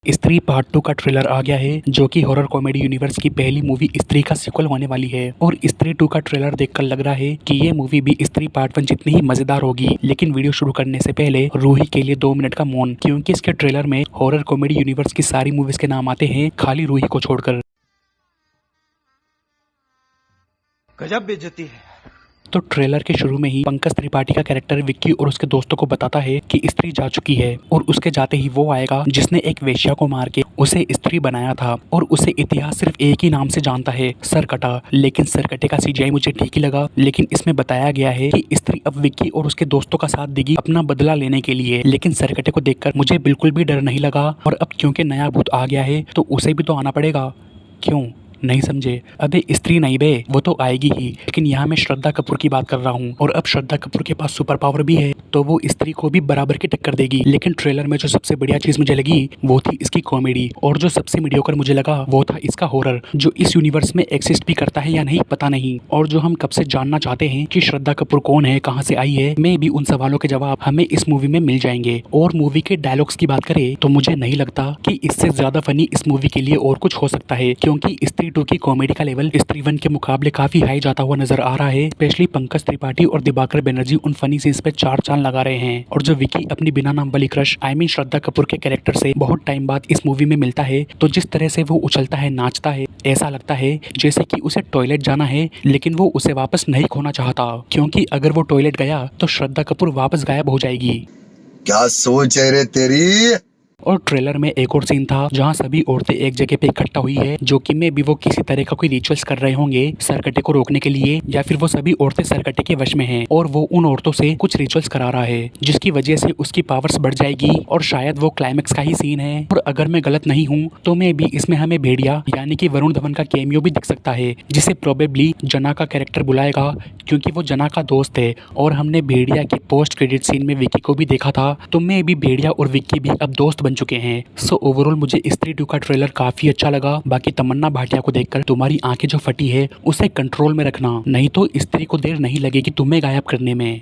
स्त्री पार्ट 2 का ट्रेलर आ गया है जो कि हॉरर कॉमेडी यूनिवर्स की पहली मूवी स्त्री का सीक्वल होने वाली है। और स्त्री 2 का ट्रेलर देखकर लग रहा है कि ये मूवी भी स्त्री पार्ट 1 जितनी ही मजेदार होगी। लेकिन वीडियो शुरू करने से पहले रूही के लिए 2 मिनट का मौन, क्योंकि इसके ट्रेलर में हॉरर कॉमेडी यूनिवर्स की सारी मूवीज के नाम आते हैं खाली रूही को छोड़कर। गजब बेइज्जती है। तो ट्रेलर के शुरू में ही पंकज त्रिपाठी का कैरेक्टर विक्की और उसके दोस्तों को बताता है कि स्त्री जा चुकी है और उसके जाते ही वो आएगा जिसने एक वेश्या को मार के उसे स्त्री बनाया था और उसे इतिहास सिर्फ एक ही नाम से जानता है, सरकटा। लेकिन सरकटे का सीजीआई मुझे ठीक ही लगा, लेकिन इसमें बताया गया है कि स्त्री अब विक्की और उसके दोस्तों का साथ देगी अपना बदला लेने के लिए। लेकिन सरकटे को देखकर मुझे बिल्कुल भी डर नहीं लगा, और अब क्योंकि नया भूत आ गया है तो उसे भी तो आना पड़ेगा। क्यों नहीं समझे? अबे स्त्री नहीं बे, वो तो आएगी ही। लेकिन यहाँ मैं श्रद्धा कपूर की बात कर रहा हूँ, और अब श्रद्धा कपूर के पास सुपर पावर भी है तो वो स्त्री को भी बराबर की टक्कर देगी। लेकिन ट्रेलर में जो सबसे बढ़िया चीज मुझे लगी वो थी इसकी कॉमेडी, और जो सबसे मीडियोकर मुझे लगा वो था इसका हॉरर, जो इस यूनिवर्स में एक्सिस्ट भी करता है या नहीं पता नहीं। और जो हम कब से जानना चाहते हैं कि श्रद्धा कपूर कौन है, कहाँ से आई है, मैं भी उन सवालों के जवाब हमें इस मूवी में मिल जाएंगे। और मूवी के डायलॉग्स की बात करें तो मुझे नहीं लगता कि इससे ज्यादा फनी इस मूवी के लिए और कुछ हो सकता है, क्योंकि स्त्री 2 की कॉमेडी का लेवल स्त्री 1 के मुकाबले काफी हाई जाता हुआ नजर आ रहा है। स्पेशली पंकज त्रिपाठी और दिवाकर बनर्जी उन फनी सीन्स पे चार चांद लगा रहे हैं। और जो विकी अपनी बिना नाम वाली क्रश श्रद्धा कपूर के कैरेक्टर से बहुत टाइम बाद इस मूवी में मिलता है, तो जिस तरह से वो उछलता है, नाचता है, ऐसा लगता है जैसे कि उसे टॉयलेट जाना है, लेकिन वो उसे वापस नहीं खोना चाहता, क्योंकि अगर वो टॉयलेट गया तो श्रद्धा कपूर वापस गायब हो जाएगी। क्या सोच है रे तेरी? और ट्रेलर में एक और सीन था जहां सभी औरतें एक जगह पे इकट्ठा हुई है, जो कि में भी वो किसी तरह का कोई रिचुअल्स कर रहे होंगे सरकटे को रोकने के लिए, या फिर वो सभी औरतें सरकटे के वश में हैं और वो उन औरतों से कुछ रिचुअल्स करा रहा है जिसकी वजह से उसकी पावर्स बढ़ जाएगी। और शायद वो क्लाइमेक्स का ही सीन है, और अगर मैं गलत नहीं हूँ तो मैं भी इसमें हमें भेड़िया यानी कि वरुण धवन का कैमियो भी दिख सकता है, जिसे प्रोबेबली जना का कैरेक्टर बुलाएगा, क्योंकि वो जना का दोस्त है। और हमने भेड़िया के पोस्ट क्रेडिट सीन में विक्की को भी देखा था, तो मैं भी भेड़िया और विक्की भी अब दोस्त बन चुके हैं। सो ओवरऑल मुझे स्त्री 2 का ट्रेलर काफी अच्छा लगा। बाकी तमन्ना भाटिया को देखकर तुम्हारी आंखें जो फटी है उसे कंट्रोल में रखना, नहीं तो स्त्री को देर नहीं लगेगी तुम्हें गायब करने में।